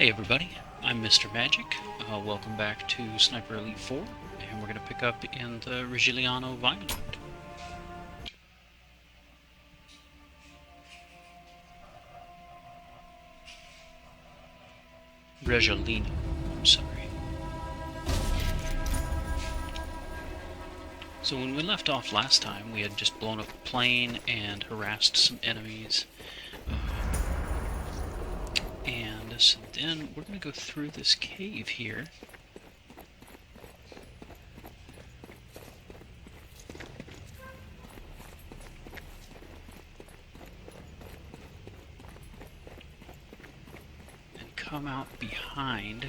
Hey everybody, I'm Mr. Magic. Welcome back to Sniper Elite 4, and we're going to pick up in the Regilino Viaduct. Regilino, I'm sorry. So when we left off last time, we had just blown up a plane and harassed some enemies. And so then we're going to go through this cave here. And come out behind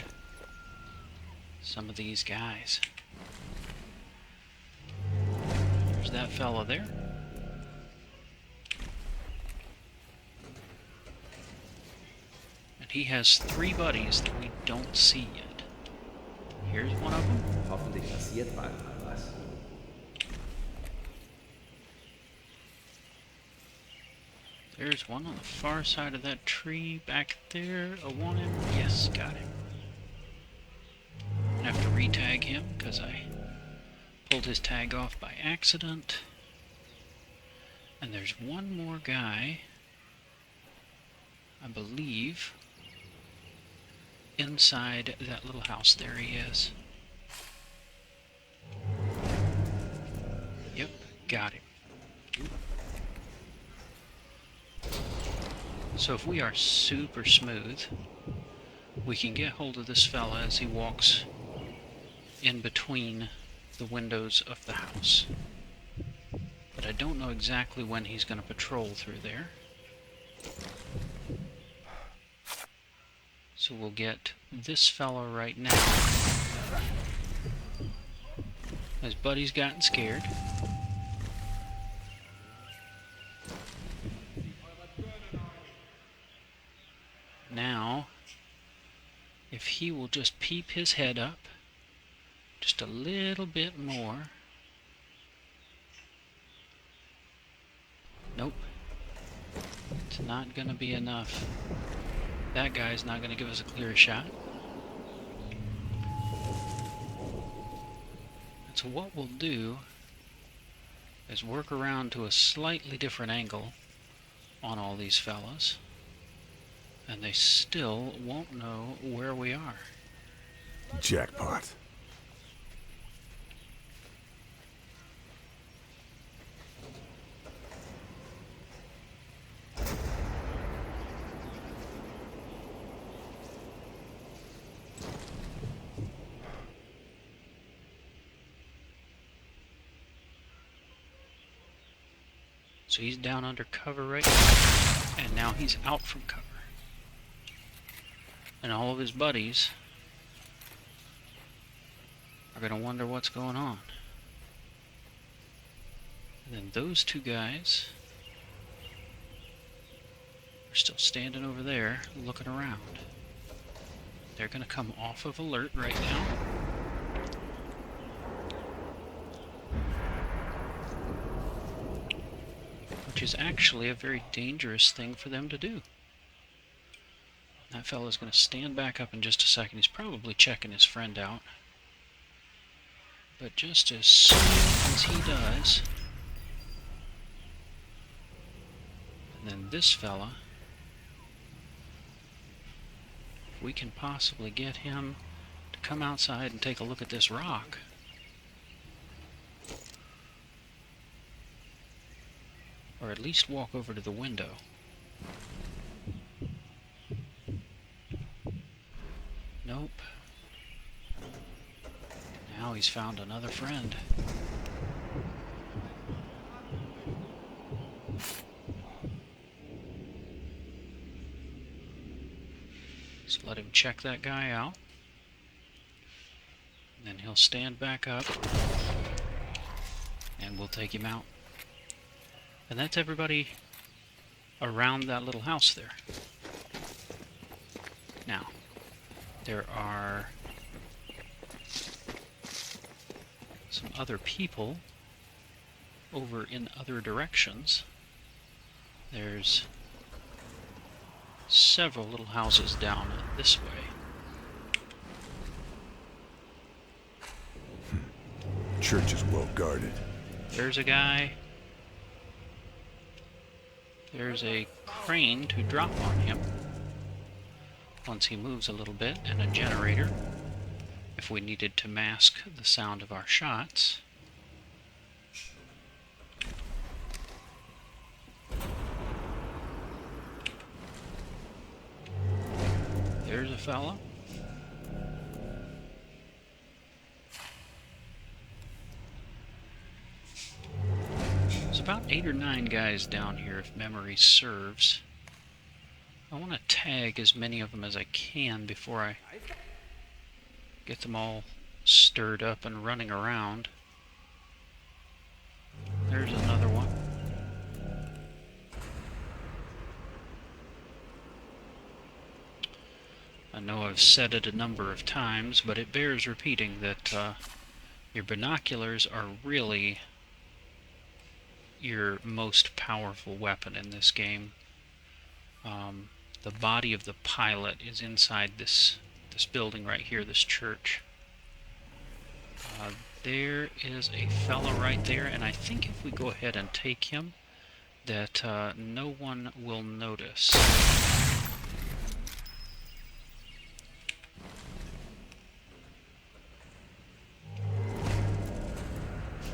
some of these guys. There's that fella there. And he has 3 buddies that we don't see yet. Here's one of them. Hoffentlich passiert bald mal was. There's one on the far side of that tree back there. I want him. Yes, got him. I have to re-tag him because I pulled his tag off by accident. And there's one more guy, I believe, inside that little house. There he is. Yep, got him. So if we are super smooth, we can get hold of this fella as he walks in between the windows of the house. But I don't know exactly when he's going to patrol through there. So we'll get this fella right now. His buddy's gotten scared. Now, if he will just peep his head up just a little bit more. Nope. It's not going to be enough. That guy's not going to give us a clear shot. And so what we'll do is work around to a slightly different angle on all these fellas. And they still won't know where we are. Jackpot. So he's down under cover right now, and now he's out from cover. And all of his buddies are going to wonder what's going on. And then those 2 guys are still standing over there looking around. They're going to come off of alert right now. Which is actually a very dangerous thing for them to do. That fella's going to stand back up in just a second. He's probably checking his friend out. But just as soon as he does, and then this fella, if we can possibly get him to come outside and take a look at this rock, or at least walk over to the window. Nope. Now he's found another friend. So let him check that guy out. And then he'll stand back up. And we'll take him out. And that's everybody around that little house there. Now, there are some other people over in other directions. There's several little houses down this way. Church is well guarded. There's a guy. There's a crane to drop on him once he moves a little bit, and a generator if we needed to mask the sound of our shots. There's a fella. There's about 8 or 9 guys down here, if memory serves. I want to tag as many of them as I can before I get them all stirred up and running around. There's another one. I know I've said it a number of times, but it bears repeating that your binoculars are really your most powerful weapon in this game. The body of the pilot is inside this building right here, this church. There is a fella right there, and I think if we go ahead and take him, that no one will notice.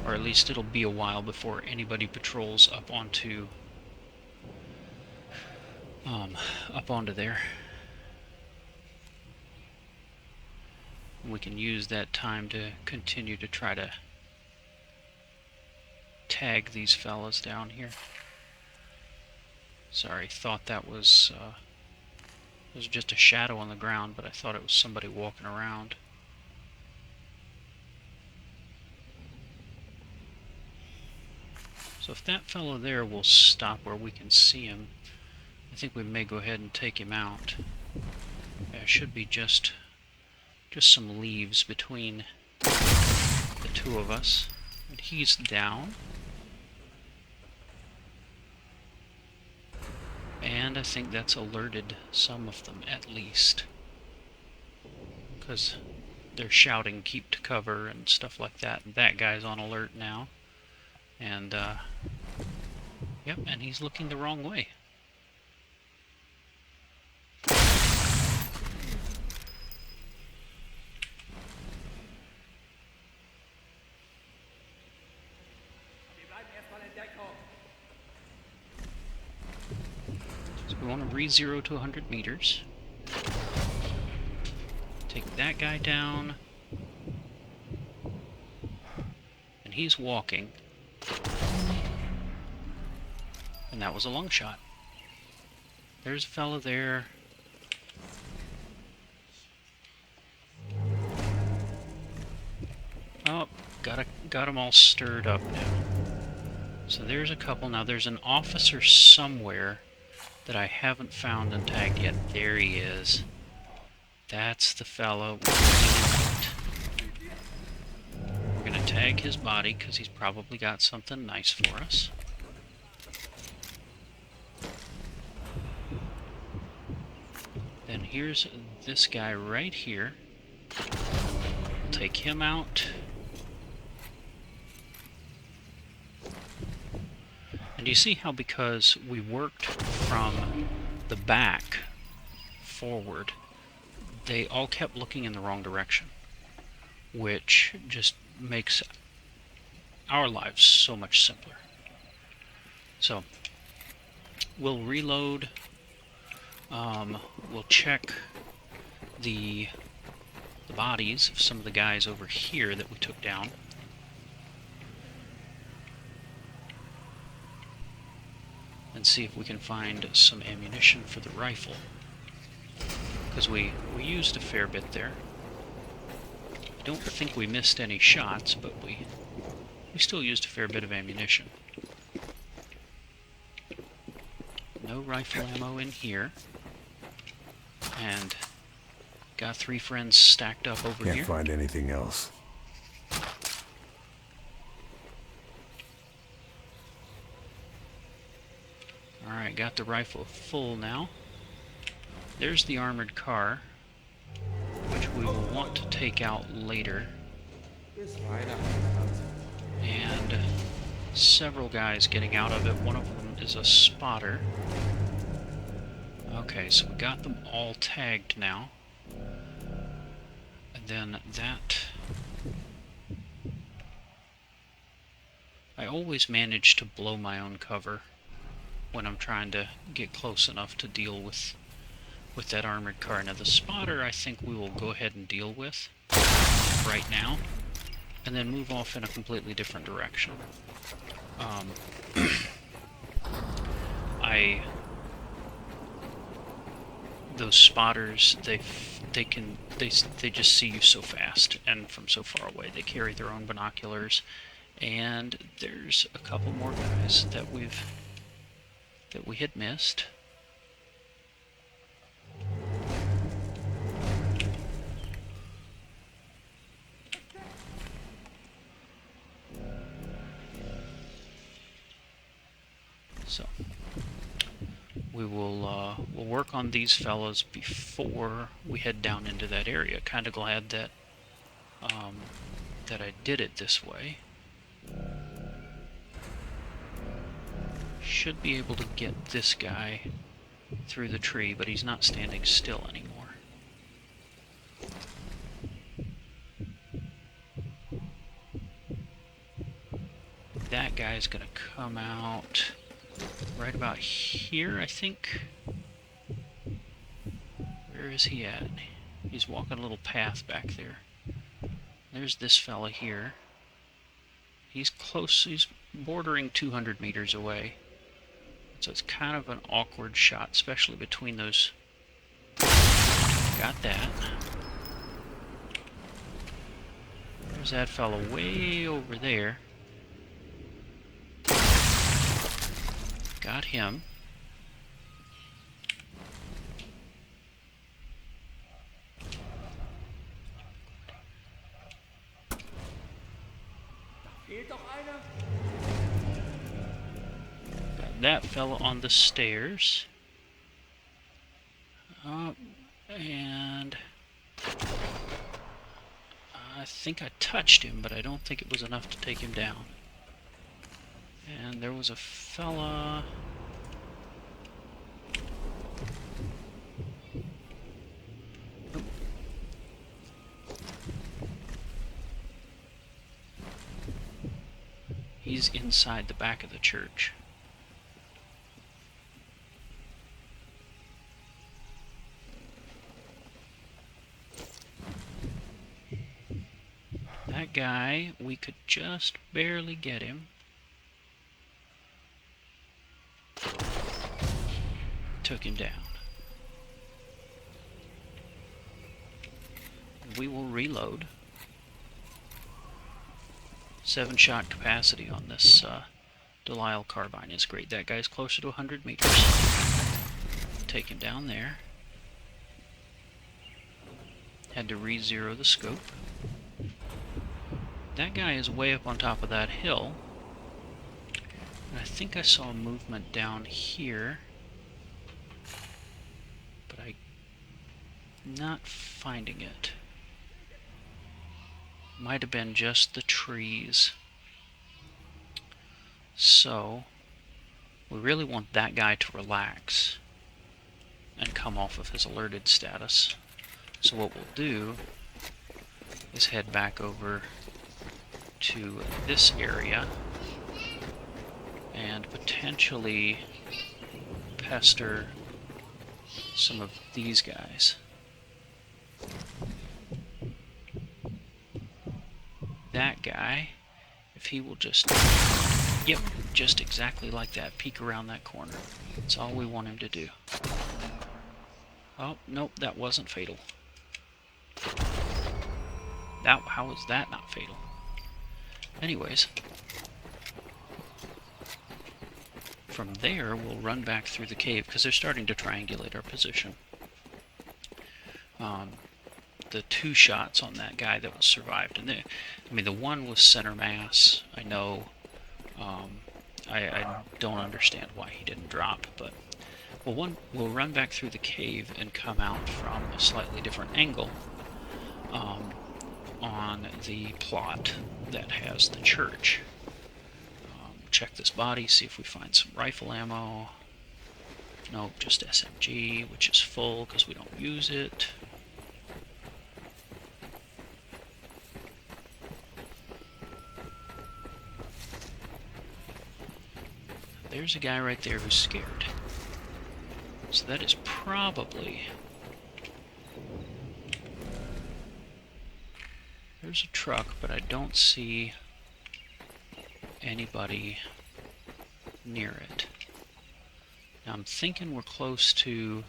Or at least it'll be a while before anybody patrols up onto there. And we can use that time to continue to try to tag these fellas down here. Sorry, thought that was just a shadow on the ground, but I thought it was somebody walking around. So if that fellow there will stop where we can see him, I think we may go ahead and take him out. There should be just some leaves between the two of us. And he's down. And I think that's alerted some of them, at least. Because they're shouting, keep to cover, and stuff like that. And that guy's on alert now. And, yep, and he's looking the wrong way. So we want to re-zero to 100 meters. Take that guy down. And he's walking. And that was a long shot. There's a fellow there. Oh, got them all stirred up now. So there's a couple. Now there's an officer somewhere that I haven't found and tagged yet. There he is. That's the fellow. We're gonna tag his body because he's probably got something nice for us. Then here's this guy right here. We'll take him out. And you see how because we worked from the back forward, they all kept looking in the wrong direction, which just makes our lives so much simpler. So we'll reload. We'll check the bodies of some of the guys over here that we took down. And see if we can find some ammunition for the rifle. Because we used a fair bit there. I don't think we missed any shots, but we still used a fair bit of ammunition. No rifle ammo in here. And got 3 friends stacked up over here. Can't find anything else. Alright, got the rifle full now. There's the armored car, which we will want to take out later. And several guys getting out of it. One of them is a spotter. Okay, so we got them all tagged now. And then that... I always manage to blow my own cover when I'm trying to get close enough to deal with that armored car. Now the spotter I think we will go ahead and deal with right now, and then move off in a completely different direction. Those spotters, they just see you so fast and from so far away. They carry their own binoculars, and there's a couple more guys that we had missed. So we'll work on these fellas before we head down into that area. Kind of glad that that I did it this way. Should be able to get this guy through the tree, but he's not standing still anymore. That guy's gonna come out right about here, I think. Where is he at? He's walking a little path back there. There's this fella here. He's close, he's bordering 200 meters away. So it's kind of an awkward shot, especially between those. Got that. There's that fella way over there. Got him. Got that fella on the stairs. And I think I touched him, but I don't think it was enough to take him down. And there was a fella... Oop. He's inside the back of the church. That guy, we could just barely get him. Took him down. We will reload. 7-shot capacity on this Delisle carbine is great. That guy's closer to 100 meters. Take him down there. Had to re-zero the scope. That guy is way up on top of that hill. And I think I saw movement down here. But I'm not finding it. Might have been just the trees. So, we really want that guy to relax and come off of his alerted status. So what we'll do is head back over to this area and potentially pester some of these guys. That guy, if he will just, yep, just exactly like that, peek around that corner. That's all we want him to do. Oh, nope, that wasn't fatal. How was that not fatal? Anyways, from there we'll run back through the cave because they're starting to triangulate our position. The 2 shots on that guy that was survived, and the one was center mass. I know. I don't understand why he didn't drop, but Well, we'll run back through the cave and come out from a slightly different angle on the plot that has the church. Check this body, see if we find some rifle ammo. Nope, just SMG, which is full because we don't use it. There's a guy right there who's scared. So that is probably... There's a truck, but I don't see anybody near it. Now I'm thinking we're close to...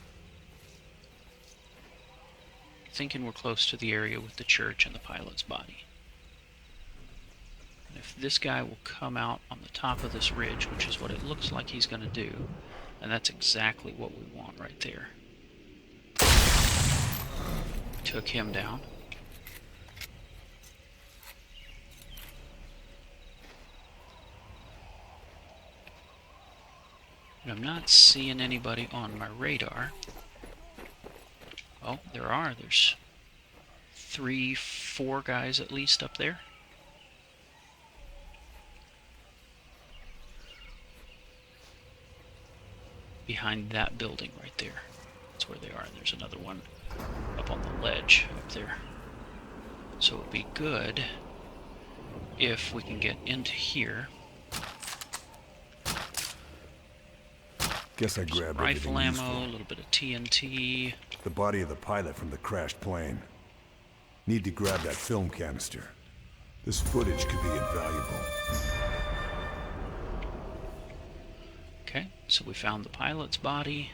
the area with the church and the pilot's body. And if this guy will come out on the top of this ridge, which is what it looks like he's going to do, and that's exactly what we want right there. Took him down. And I'm not seeing anybody on my radar. Oh, there are. There's 3, 4 guys at least up there. Behind that building right there. That's where they are. And there's another one up on the ledge up there. So it would be good if we can get into here. Guess I grabbed Rifle everything ammo, useful. a little bit of TNT. The body of the pilot from the crashed plane. Need to grab that film canister. This footage could be invaluable. Okay, so we found the pilot's body.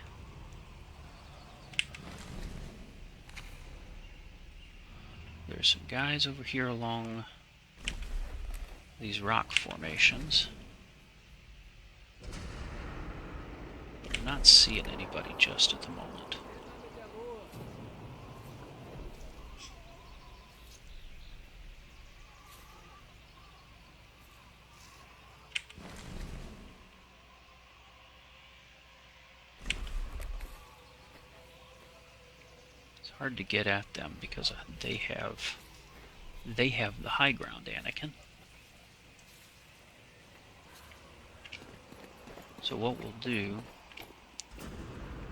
There's some guys over here along these rock formations. But I'm not seeing anybody just at the moment. It's hard to get at them because they have the high ground, Anakin. So what we'll do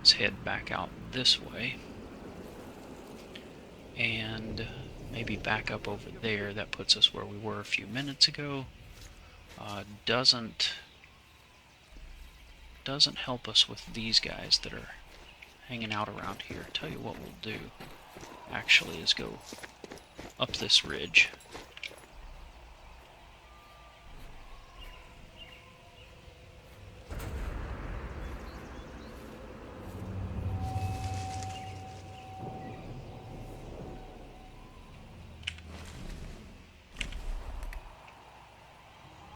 is head back out this way and maybe back up over there. That puts us where we were a few minutes ago. Doesn't help us with these guys that are hanging out around here. Tell you what we'll do actually is go up this ridge.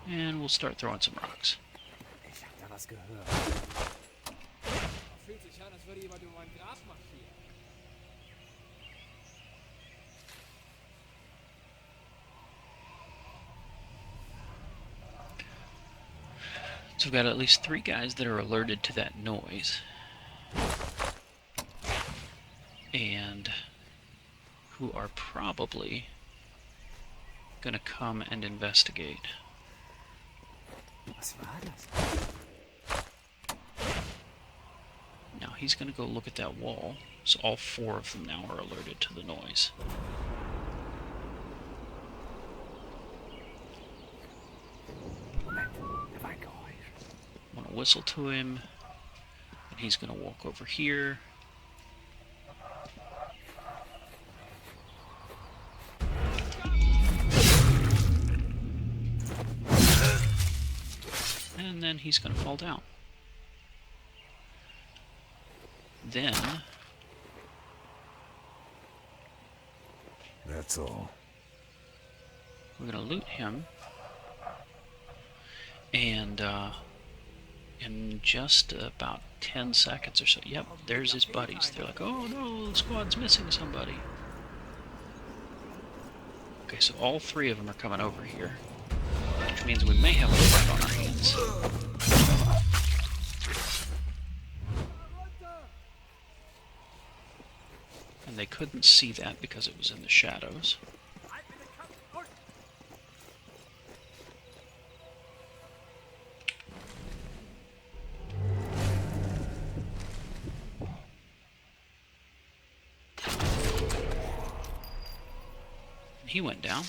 And we'll start throwing some rocks. Ich hab da was gehört. Fühlt sich an, als würde jemand über mein Grab marschieren. So we've got at least 3 guys that are alerted to that noise. And who are probably going to come and investigate. Was war das? Now he's going to go look at that wall. So all 4 of them now are alerted to the noise. Moment, da war ein Geräusch. I'm going to whistle to him. And he's going to walk over here. And then he's going to fall down. Then That's all. we're going to loot him. And in just about 10 seconds or so, yep, there's his buddies. They're like, oh no, the squad's missing somebody. Okay, so all 3 of them are coming over here. Which means we may have a fight on our hands. And they couldn't see that because it was in the shadows. He went down.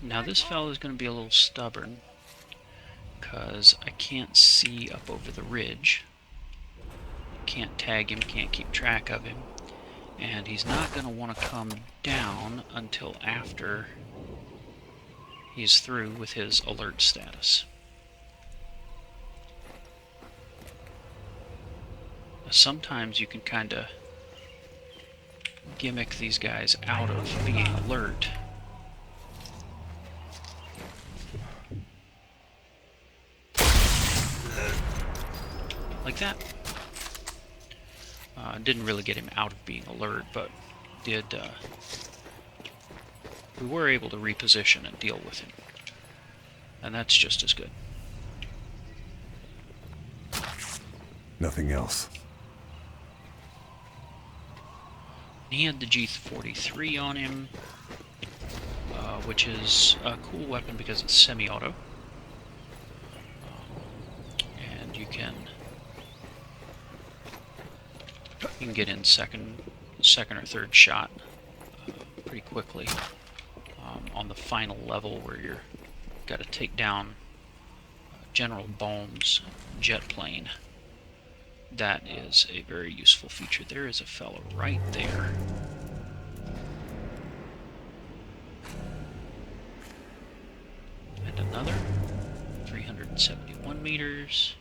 Now this fellow is going to be a little stubborn because I can't see up over the ridge. Can't tag him, can't keep track of him. And he's not going to want to come down until after he's through with his alert status. Sometimes you can kind of gimmick these guys out of being alert. Like that. Didn't really get him out of being alert, but did. We were able to reposition and deal with him. And that's just as good. Nothing else. He had the G43 on him, which is a cool weapon because it's semi-auto. And you can get in second or third shot pretty quickly on the final level where you're got to take down General Bohm's jet plane. That is a very useful feature. There is a fellow right there. And another 371 meters.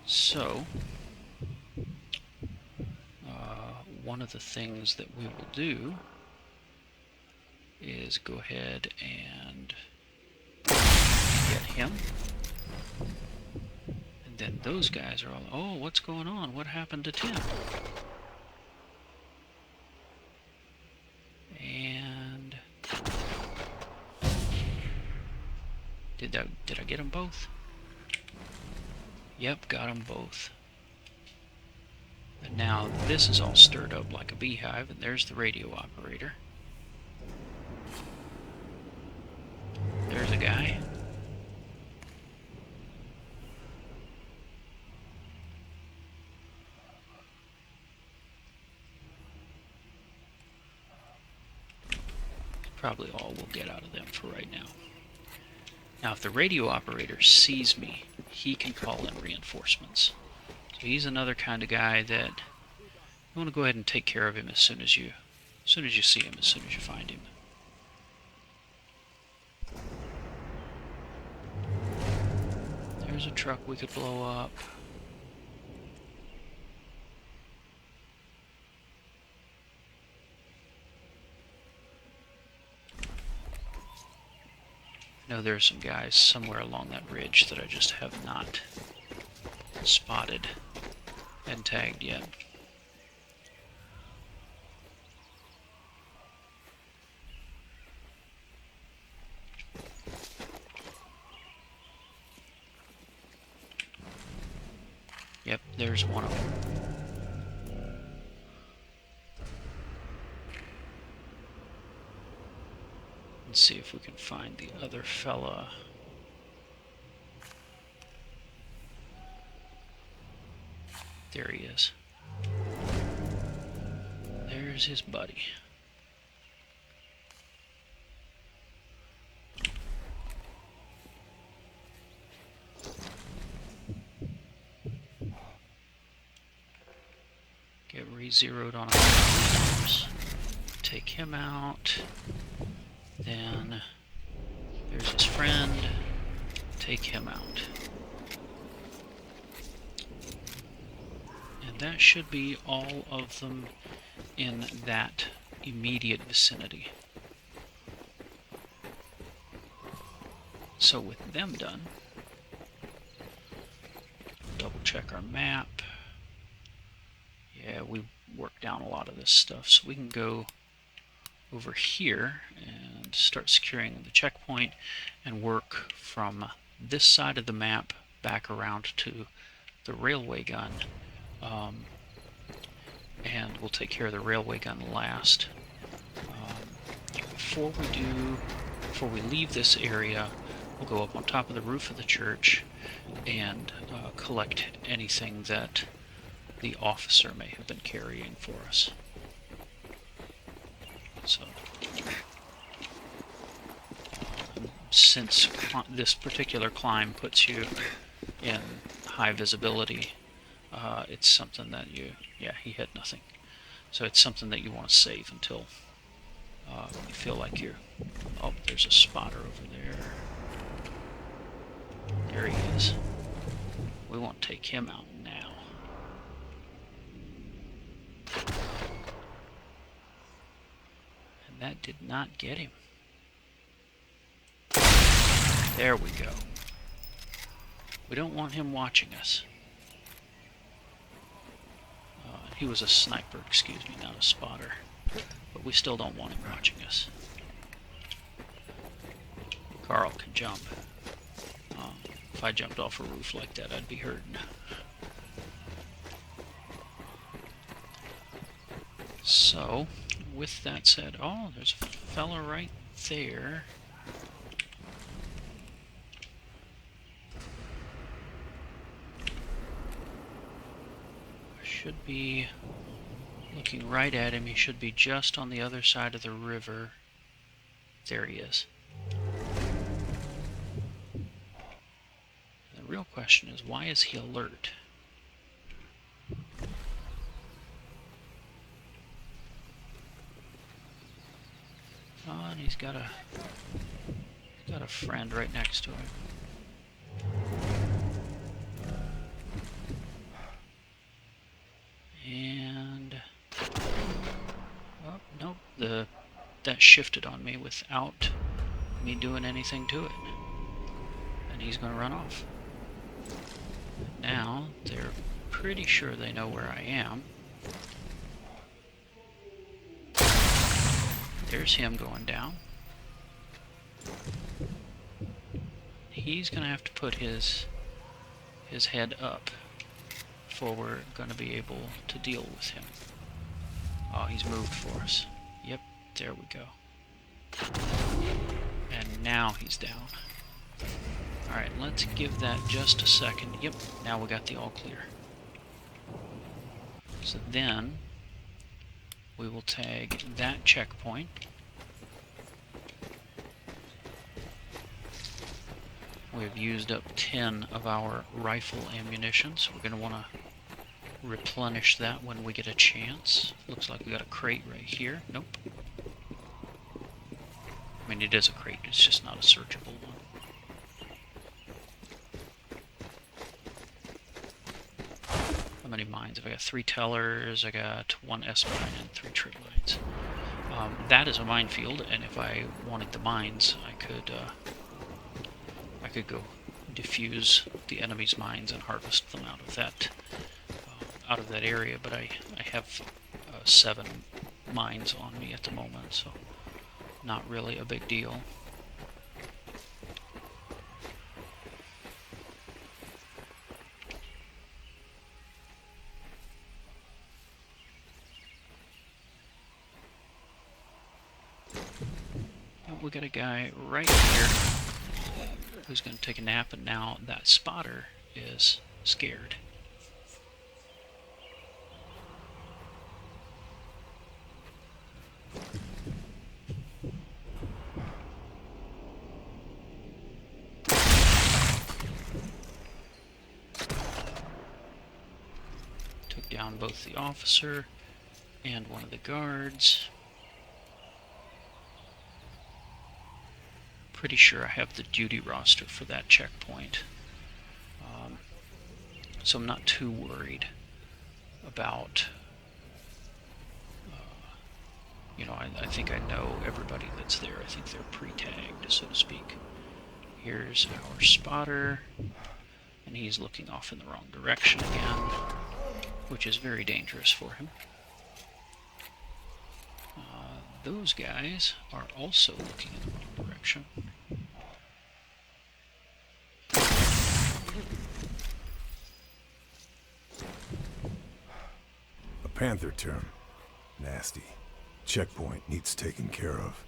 So, one of the things that we will do is go ahead and get him. And then those guys are all, oh, what's going on? What happened to Tim? And did I get them both? Yep, got them both. And now this is all stirred up like a beehive, and there's the radio operator. There's a guy. Probably all we'll get out of them for right now. Now, if the radio operator sees me, he can call in reinforcements. So he's another kind of guy that you want to go ahead and take care of him as soon as you see him, as soon as you find him. There's a truck we could blow up. I know there are some guys somewhere along that ridge that I just have not spotted and tagged yet. Yep, there's one of them. Let's see if we can find the other fella. There he is. There's his buddy. Get re-zeroed on a take him out. Then there's his friend. Take him out. And that should be all of them in that immediate vicinity. So with them done, double check our map. Yeah, work down a lot of this stuff. So we can go over here and start securing the checkpoint and work from this side of the map back around to the railway gun. And we'll take care of the railway gun last. Before we leave this area, we'll go up on top of the roof of the church and collect anything that the officer may have been carrying for us. So, since this particular climb puts you in high visibility, it's something that yeah, he hit nothing. So it's something that you want to save until you feel like you're... Oh, there's a spotter over there. There he is. We won't take him out now. And that did not get him. There we go. We don't want him watching us. He was a sniper, excuse me, not a spotter. But we still don't want him watching us. Carl can jump. If I jumped off a roof like that, I'd be hurting. So, with that said, oh, there's a fella right there. Should be looking right at him. He should be just on the other side of the river. There he is. The real question is, why is he alert? Oh, and he's got a friend right next to him. And oh, nope, that shifted on me without me doing anything to it. And he's going to run off. Now, they're pretty sure they know where I am. There's him going down. He's going to have to put his head up before we're going to be able to deal with him. Oh, he's moved for us. Yep, there we go. And now he's down. Alright, let's give that just a second. Yep, now we got the all clear. So then, we will tag that checkpoint. We've used up 10 of our rifle ammunition, so we're going to want to replenish that when we get a chance. Looks like we got a crate right here. Nope. I mean, it is a crate, it's just not a searchable one. How many mines? I got 3 tellers, I got 1 S-mine, and 3 trip mines. That is a minefield, and if I wanted the mines, I could go defuse the enemy's mines and harvest them out of that area. But I have 7 mines on me at the moment, so not really a big deal. We got a guy right here who's going to take a nap, and now that spotter is scared. Took down both the officer and one of the guards. Pretty sure I have the duty roster for that checkpoint, so I'm not too worried about, I think I know everybody that's there. I think they're pre-tagged, so to speak. Here's our spotter, and he's looking off in the wrong direction again, which is very dangerous for him. Those guys are also looking in the wrong direction. A panther term. Nasty. Checkpoint needs taken care of.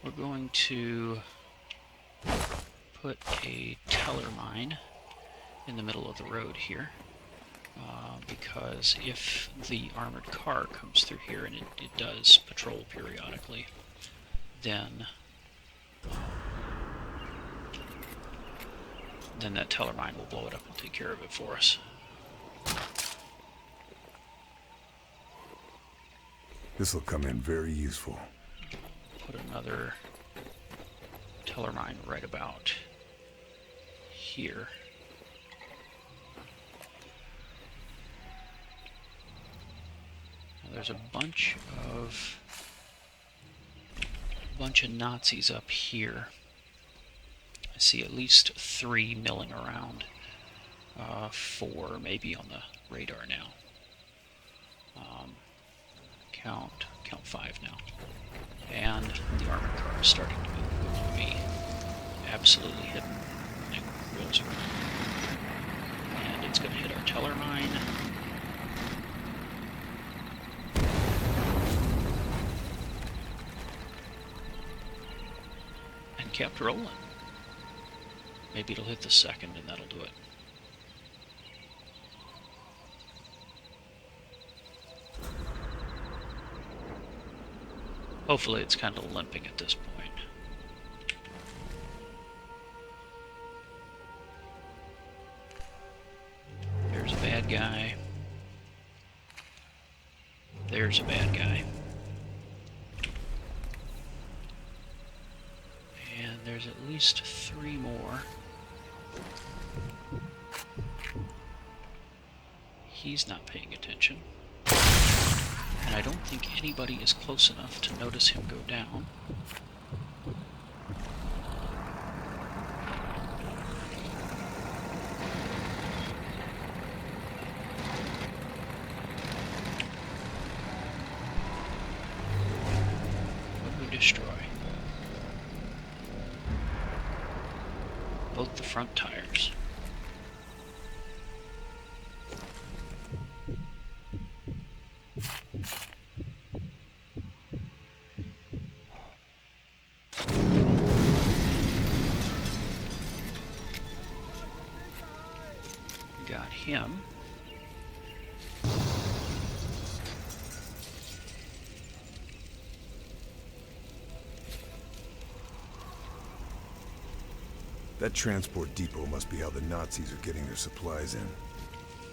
We're going to put a teller mine in the middle of the road here. Because if the armored car comes through here, and it does patrol periodically, then that teller mine will blow it up and take care of it for us. This will come in very useful. Put another teller mine right about here. Now there's a bunch of Nazis up here. I see at least 3 milling around. 4 maybe on the radar now. Count 5 now. And the armored car is starting to move. It will be absolutely hidden when it rolls around. And it's going to hit our teller mine. And kept rolling. Maybe it'll hit the second and that'll do it. Hopefully it's kind of limping at this point. There's a bad guy. There's a bad guy. And there's at least 3 more. He's not paying attention. And I don't think anybody is close enough to notice him go down. What did we destroy? Both the front tires. Got him. That transport depot must be how the Nazis are getting their supplies in.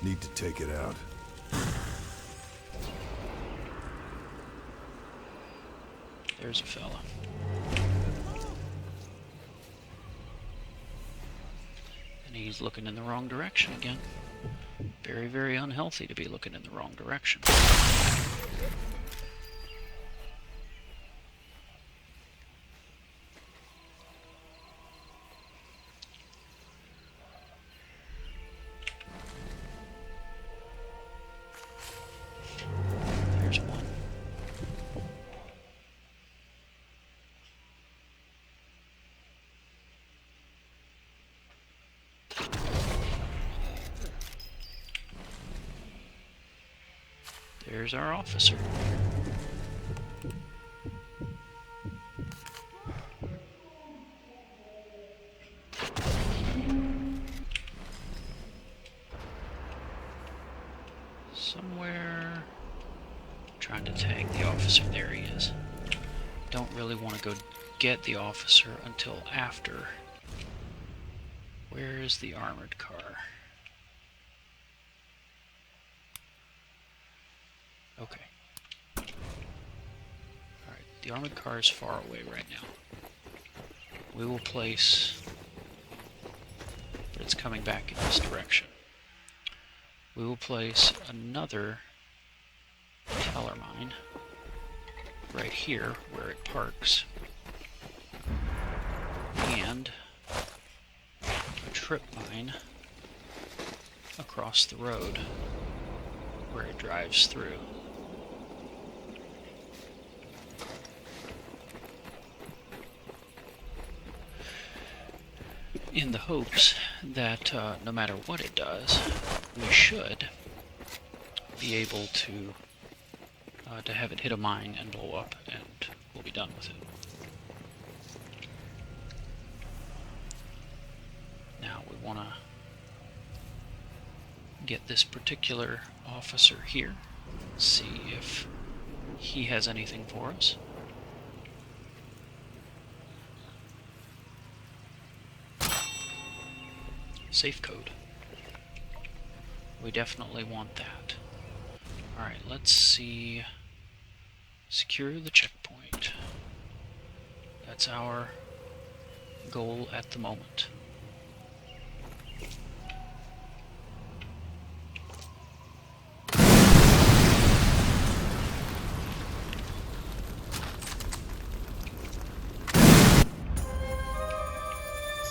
Need to take it out. There's a fella. And he's looking in the wrong direction again. Very, very unhealthy to be looking in the wrong direction. There's one. There's our officer. Somewhere trying to tag the officer. There he is. Don't really want to go get the officer until after. Where is the armored car? Okay. Alright, the armored car is far away right now. We will place... but it's coming back in this direction. We will place another teller mine right here where it parks. And a trip mine across the road. where it drives through. In the hopes that no matter what it does, we should be able to have it hit a mine and blow up, and we'll be done with it. Now we want to get this particular officer here, see if he has anything for us. Safe code. We definitely want that. Alright, let's see. Secure the checkpoint. That's our goal at the moment.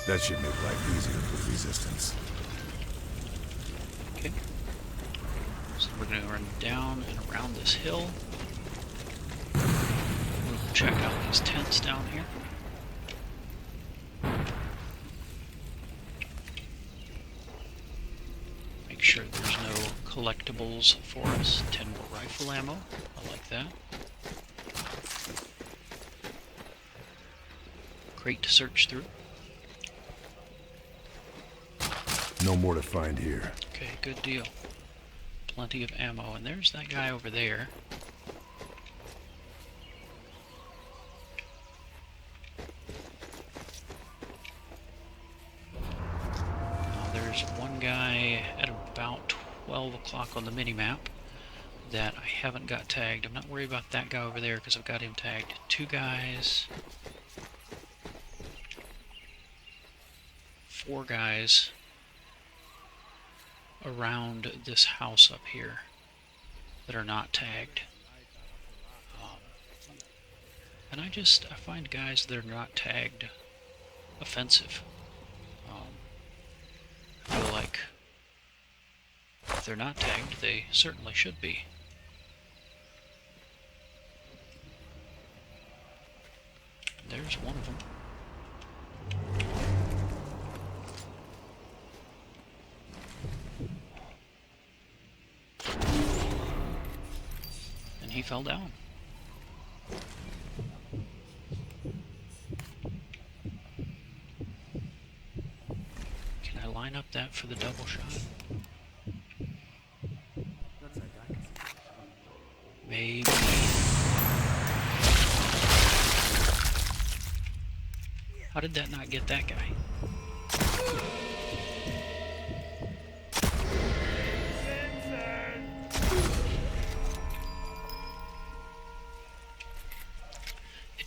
That should make life easier for the Resistance. Okay. So we're going to run down and around this hill. We'll check out these tents down here. Make sure there's no collectibles for us. 10 more rifle ammo. I like that. Crate to search through. No more to find here. Okay, good deal. Plenty of ammo, and there's that guy over there. There's one guy at about 12 o'clock on the minimap that I haven't got tagged. I'm not worried about that guy over there because I've got him tagged. 2 guys. 4 guys around this house up here that are not tagged. And I find guys that are not tagged offensive. I feel like if they're not tagged, they certainly should be. There's one of them. And he fell down. Can I line up that for the double shot? Maybe. How did that not get that guy?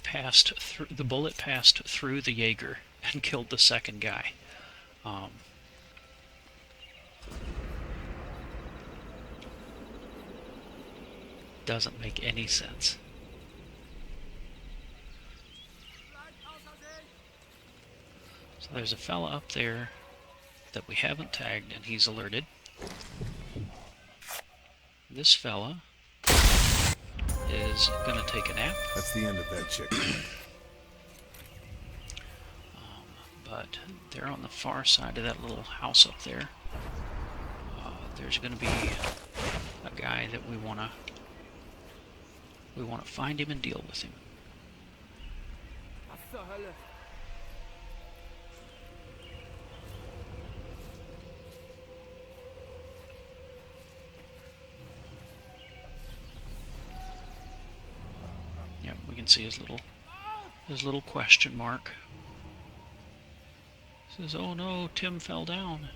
Passed through, the bullet passed through the Jaeger and killed the second guy. Doesn't make any sense. So there's a fella up there that we haven't tagged, and he's alerted. This fella is going to take a nap. That's the end of that checkpoint. But they're on the far side of that little house up there. There's going to be a guy that we want to find him and deal with him. Was zur Hölle? Yep, we can see his little question mark. Says, "Oh no, Tim fell down."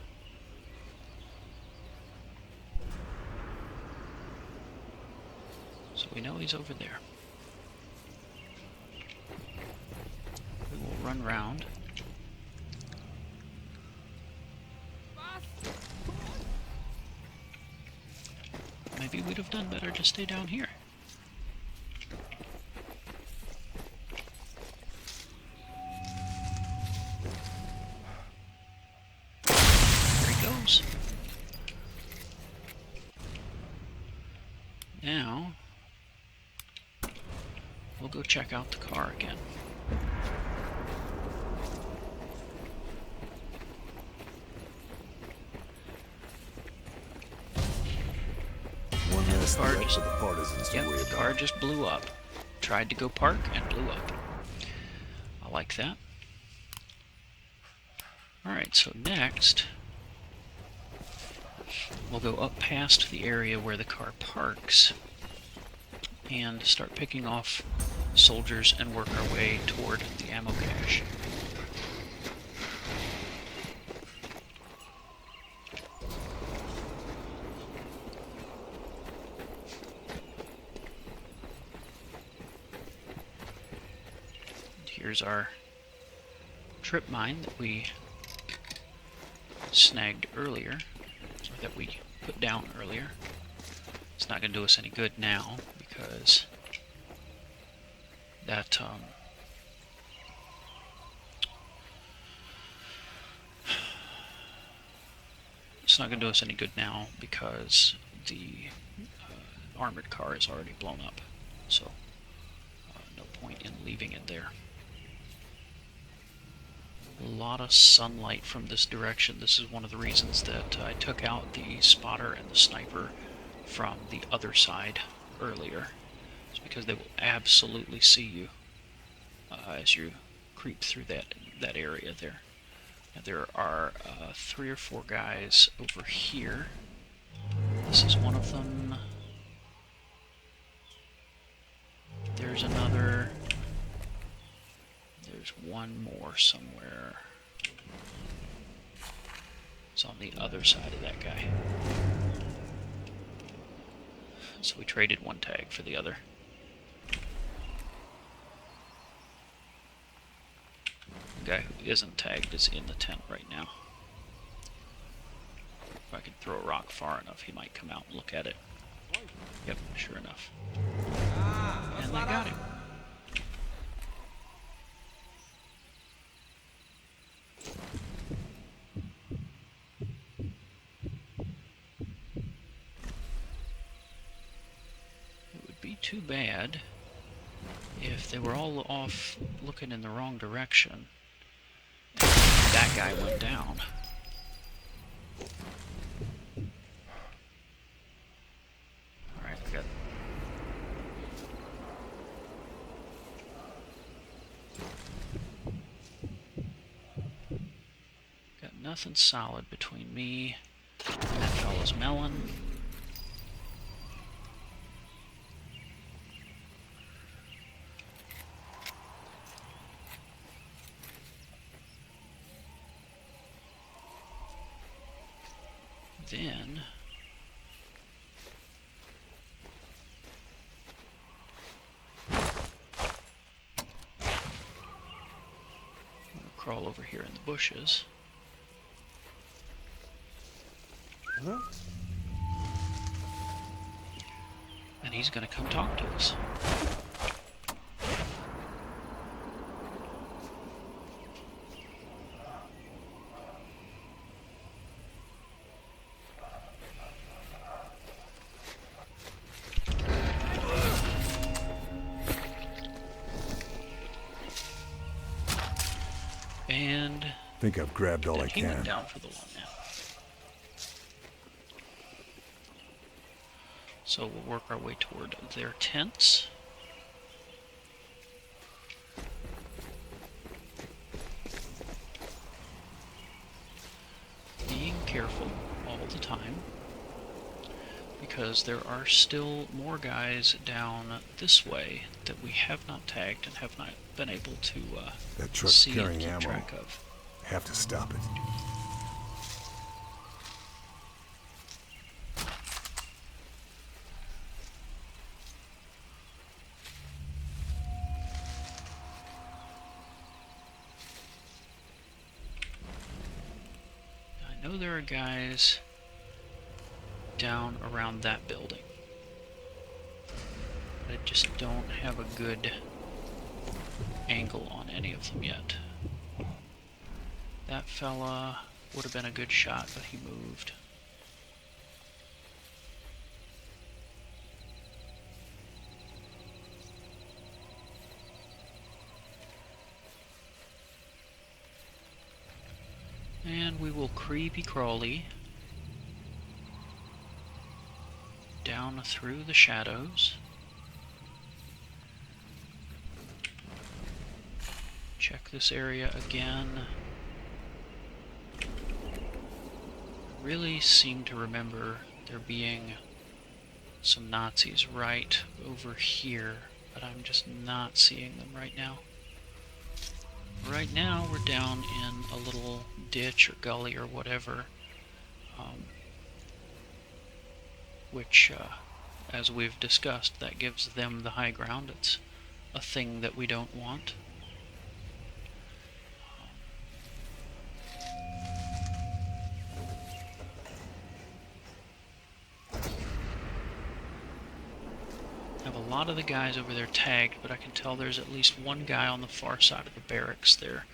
So we know he's over there. We will run round. Maybe we'd have done better to stay down here. There he goes. Now, we'll go check out the car again. One less car threat just- for the partisans to Yep, worry the car about. just blew up. Tried to go park and blew up. I like that. Alright, so next, we'll go up past the area where the car parks and start picking off soldiers and work our way toward the ammo cache. Here's our trip mine that we snagged earlier, or that we put down earlier. It's not going to do us any good now because that it's not going to do us any good now because the armored car is already blown up. So no point in leaving it there. A lot of sunlight from this direction. This is one of the reasons that I took out the spotter and the sniper from the other side earlier. It's because they will absolutely see you as you creep through that area there. Now, there are 3 or 4 guys over here. This is one of them. There's another. There's one more somewhere. It's on the other side of that guy. So we traded one tag for the other. The guy who isn't tagged is in the tent right now. If I can throw a rock far enough, he might come out and look at it. Yep, sure enough. And they got him. It would be too bad if they were all off looking in the wrong direction. That guy went down. Alright, I got nothing solid between me and that fella's melon. Then I'm gonna crawl over here in the bushes. And he's gonna come talk to us. And Think I've grabbed all I he went can. down for the one now. So we'll work our way toward their tents. Being careful all the time, because there are still more guys down this way that we have not tagged and have not been able to That truck's see and carrying keep ammo. track of. Have to stop it. I know there are guys down around that building. I just don't have a good angle on any of them yet. That fella would have been a good shot, but he moved. And we will creepy crawly down through the shadows. Check this area again. I really seem to remember there being some Nazis right over here, but I'm just not seeing them right now. Right now we're down in a little ditch or gully or whatever, which, as we've discussed, that gives them the high ground. It's a thing that we don't want. I have a lot of the guys over there tagged, but I can tell there's at least one guy on the far side of the barracks there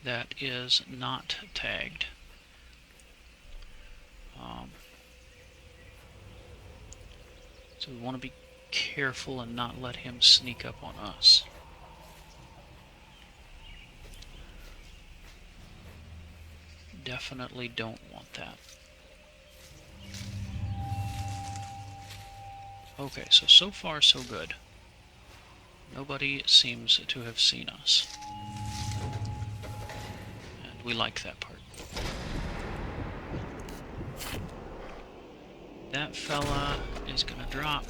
that is not tagged. So we want to be careful and not let him sneak up on us. Definitely don't want that. Okay, so far so good. Nobody seems to have seen us. And we like that part. That fella is gonna drop.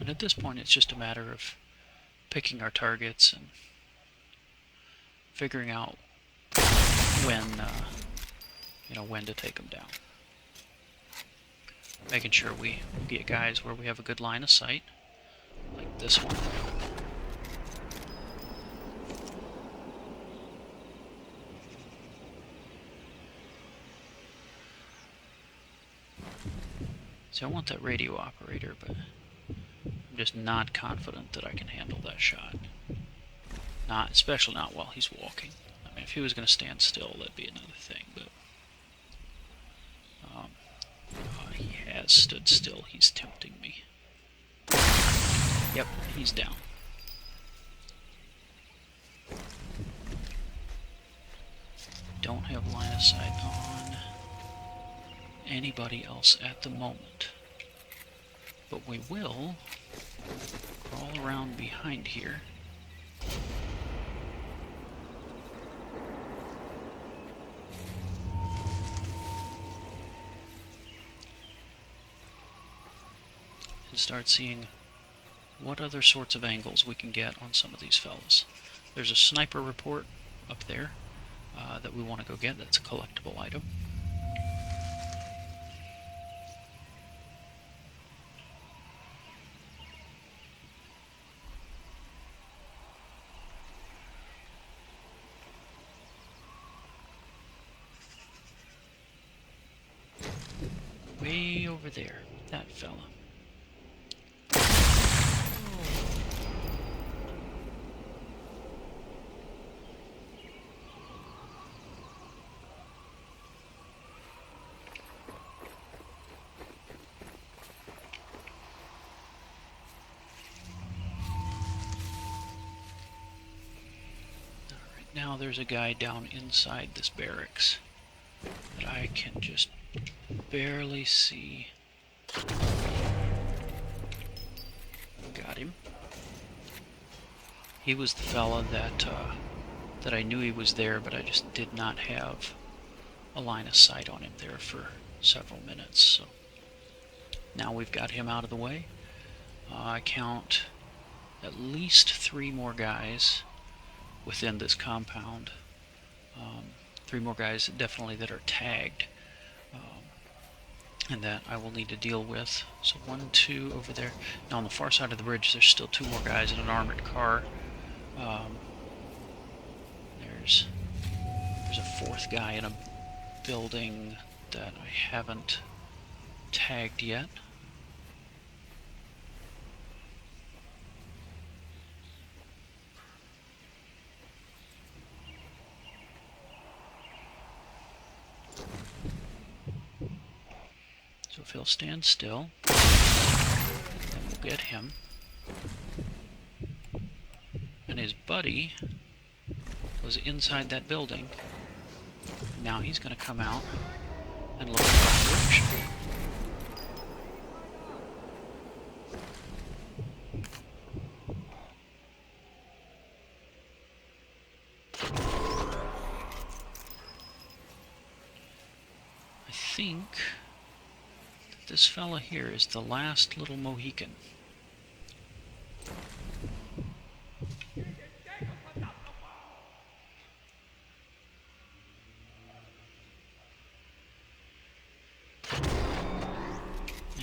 And at this point, it's just a matter of picking our targets and figuring out when, when to take them down. Making sure we get guys where we have a good line of sight, like this one. See, I want that radio operator, but I'm just not confident that I can handle that shot. Especially not while he's walking. I mean, if he was going to stand still, that'd be another thing, but he has stood still. He's tempting me. Yep, he's down. Don't have line of sight on anybody else at the moment. But we will crawl around behind here. And start seeing what other sorts of angles we can get on some of these fellas. There's a sniper report up there that we want to go get. That's a collectible item. Way over there, that fella. Alright, now there's a guy down inside this barracks that I can just barely see. Got him. He was the fella that I knew he was there, but I just did not have a line of sight on him there for several minutes. So now we've got him out of the way. I count at least 3 more guys within this compound. 3 more guys definitely that are tagged. And that I will need to deal with. So 1, 2 over there. Now on the far side of the bridge, there's still 2 more guys in an armored car. There's a 4th guy in a building that I haven't tagged yet. if he'll stand still, then we'll get him. And his buddy was inside that building. Now he's going to come out and look in that direction. I think that this fella here is the last little Mohican.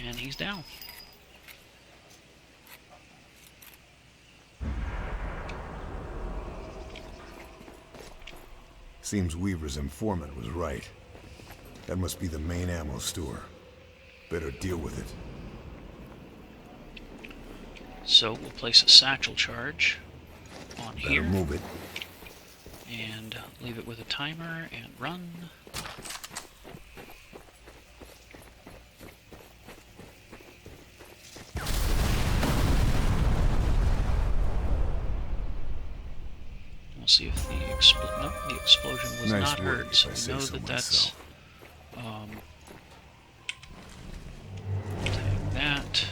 And he's down. Seems Weaver's informant was right. That must be the main ammo store. Better deal with it. So we'll place a satchel charge on Better here. move it. And leave it with a timer and run. We'll see if the the explosion was Nice not work, heard, if so I we say know so that that's myself. take that.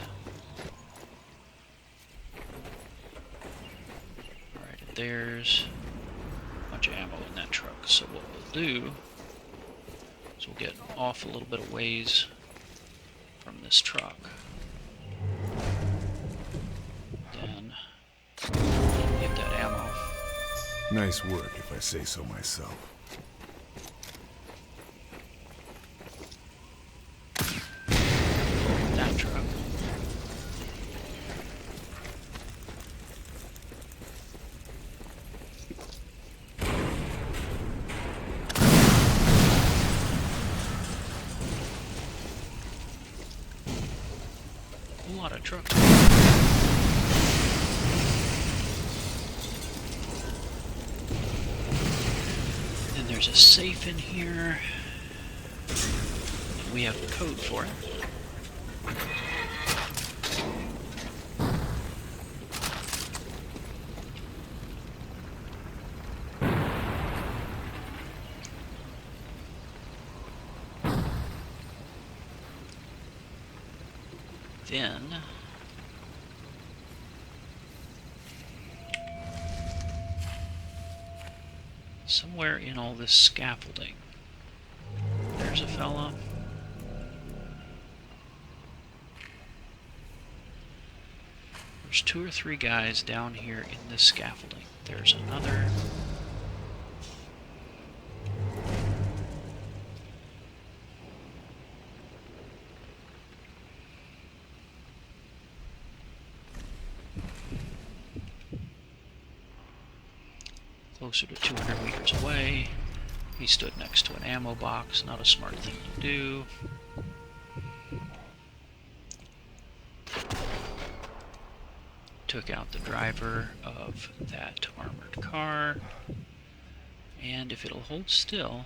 Alright, there's a bunch of ammo in that truck. So what we'll do is we'll get off a little bit of ways from this truck. Then get that ammo. Nice work, if I say so myself. That truck. A lot of trucks. Then there's a safe in here. We have the code for it. Then somewhere in all this scaffolding, there's a fella. There's 2 or 3 guys down here in this scaffolding. There's another. Closer to 200 meters away. He stood next to an ammo box, not a smart thing to do. Took out the driver of that armored car. And if it'll hold still...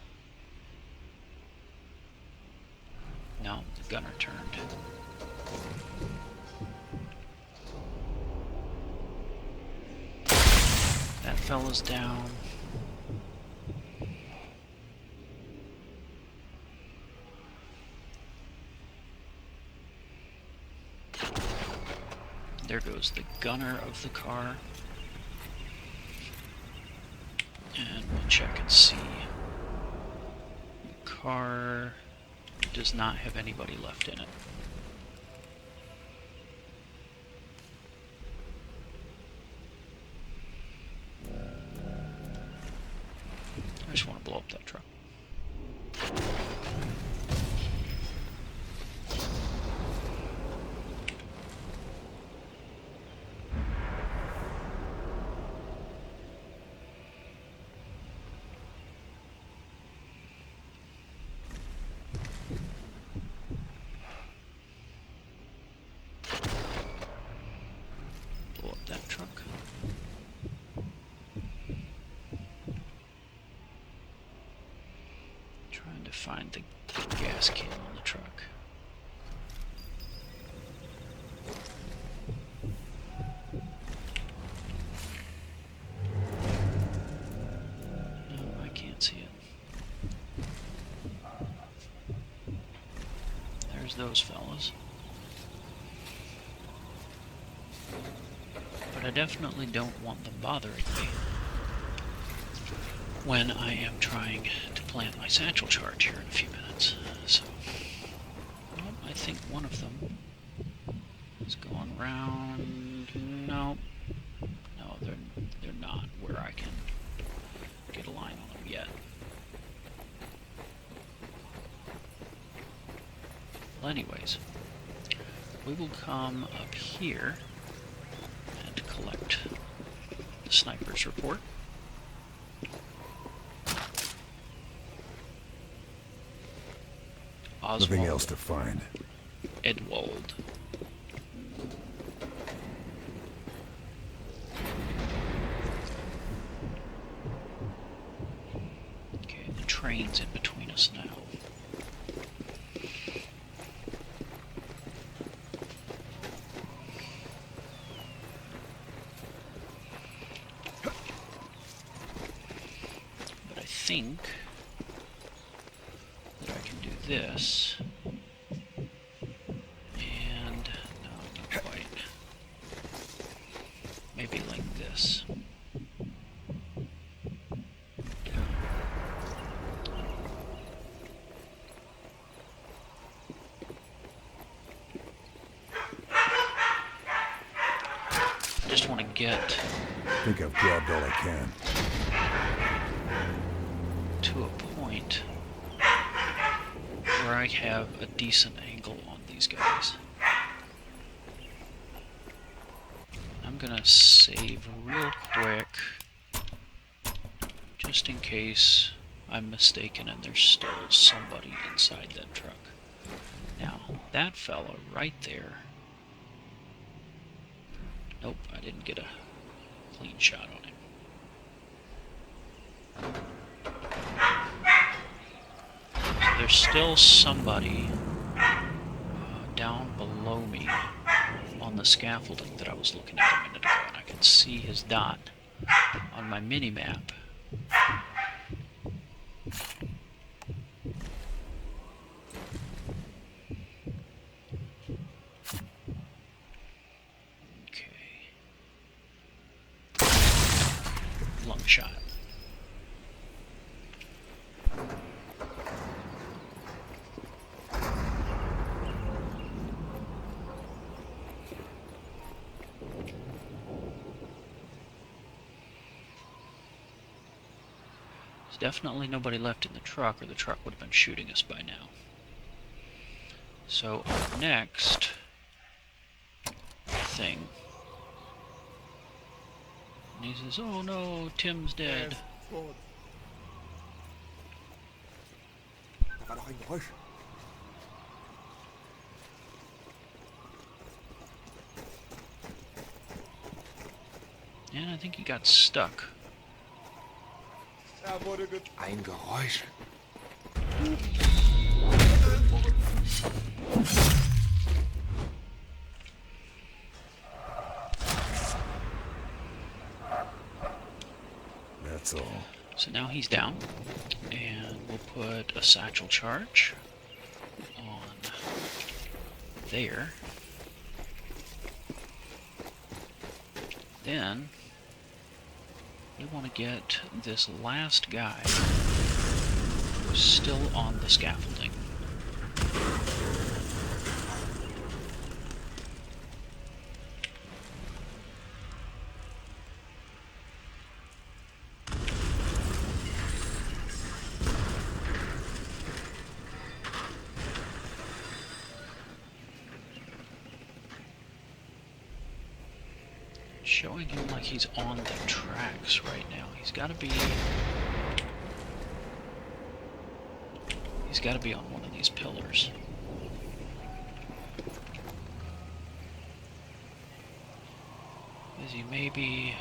No, the gunner turned. That fella's down. There goes the gunner of the car. And we'll check and see. The car does not have anybody left in it. I just want to blow up that truck. Blow up that truck. Trying to find the gas can on the truck. There's those fellas. But I definitely don't want them bothering me when I am trying to plant my satchel charge here in a few minutes. So, well, I think one of them is going round. No, no, they're not where I can get a line on them yet. Well, anyways, we will come up here and collect the sniper's report. Oswald Nothing else to find. Edwald. Okay, the train's in between us now. But I think that I can do this. And no, not quite. Maybe like this. Just want to get I think I've grabbed all I can. to a point where I have a decent angle on these guys. I'm gonna save real quick, just in case I'm mistaken and there's still somebody inside that truck. Now, that fella right there. Nope, I didn't get a clean shot on him. So there's still somebody down below me on the scaffolding that I was looking at a minute ago, and I can see his dot on my mini-map. Okay. Lung shot. There's definitely nobody left in the truck, or the truck would have been shooting us by now. So our next thing. And he says, "Oh no, Tim's dead." Da war doch ein Geräusch. And I think he got stuck. Ein Geräusch. That's all. So now he's down, and we'll put a satchel charge on there. Then we want to get this last guy who's still on the scaffolding. Showing him like he's on the tracks right now. He's got to be on one of these pillars. Is he maybe...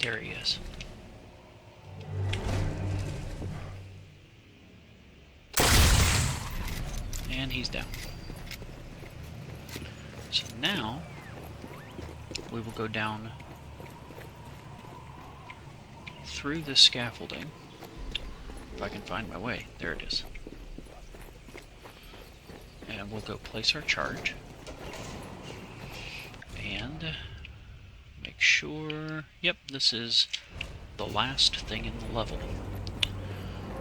There he is. And he's down. So now we will go down through this scaffolding. If I can find my way. There it is. And we'll go place our charge. And make sure... Yep, this is the last thing in the level.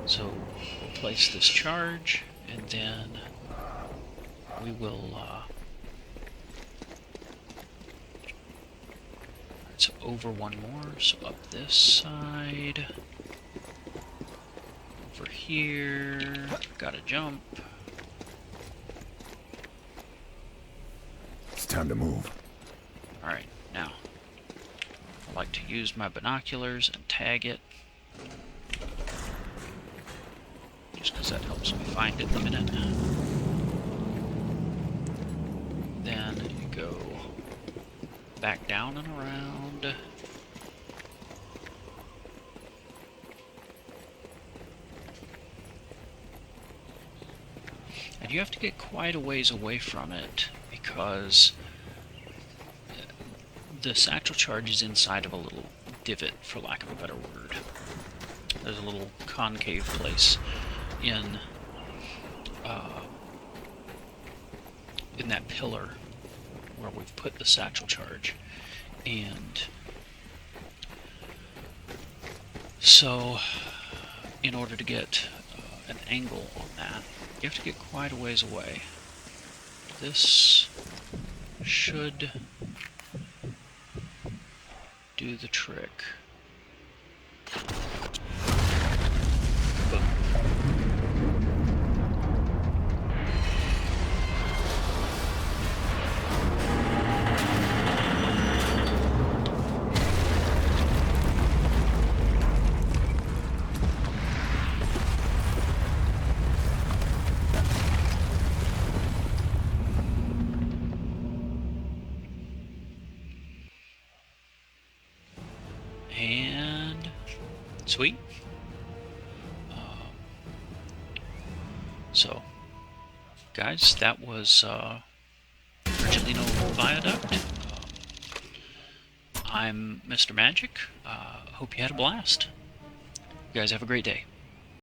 So we'll place this charge, and then we will... so over one more, so up this side. Over here, gotta jump. It's time to move. Alright, now, I like to use my binoculars and tag it. Just because that helps me find it in a minute. Then you go back down and around. And you have to get quite a ways away from it because the satchel charge is inside of a little divot, for lack of a better word. There's a little concave place in that pillar where we've put the satchel charge, and so in order to get an angle on that, you have to get quite a ways away. This should do the trick. Boom. And sweet. So, guys, that was Regilino Viaduct. I'm Mr. Magic. Hope you had a blast. You guys have a great day.